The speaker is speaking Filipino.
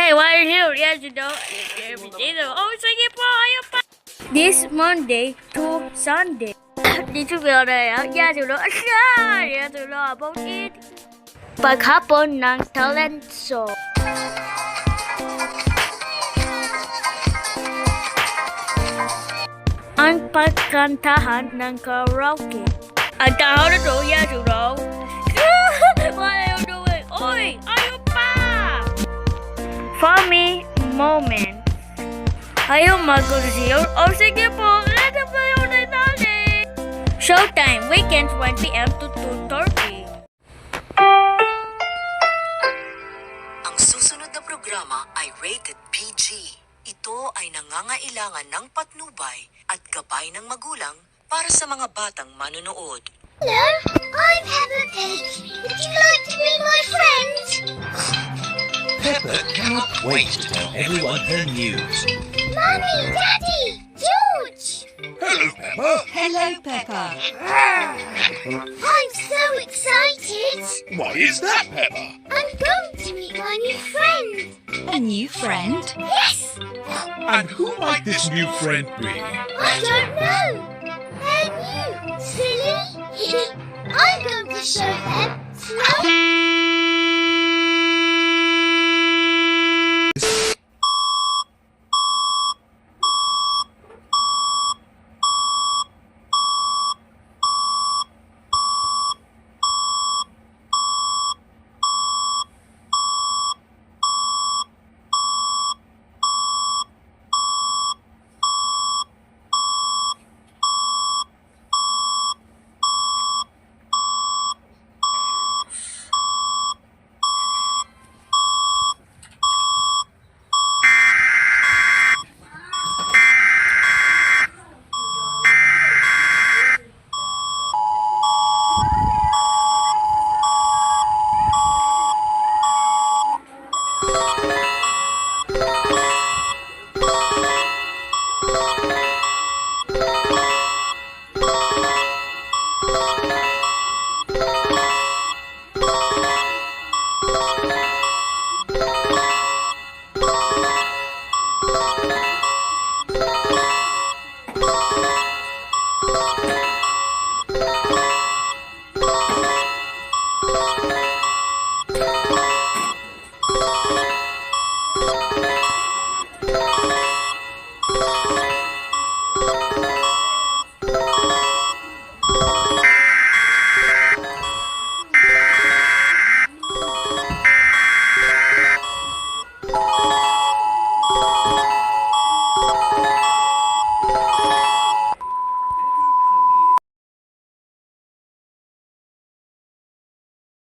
Hey, why are you here? Yes, you know. Oh, sige po, ayaw pa. This Monday to Sunday. Did you feel that? Yes, you know. Yes, you know about it. Paghapon ng talent show. Ang pagkantahan ng karaoke. Ang tahaw na to, yes, you know. What are you doing? Oy, ayaw pa! Funny moment. Ayaw mag-conceal? Oh, sige po. Ano ba yun ay nali? Showtime, weekends 1 p.m. to 2:30. Ang susunod na programa ay rated PG. Ito ay nangangailangan ng patnubay at gabay ng magulang para sa mga batang manonood. Hello, I'm Peppa Pig. Would you like to be my friend? Peppa cannot wait to tell everyone her news. Mummy, Daddy, George! Hello, Peppa. Hello, Peppa. I'm so excited. Why is that, Peppa? I'm going to meet my new friend. A new friend? Yes! And who might this new friend be? I don't know. They're new, silly. I'm going to show them slow.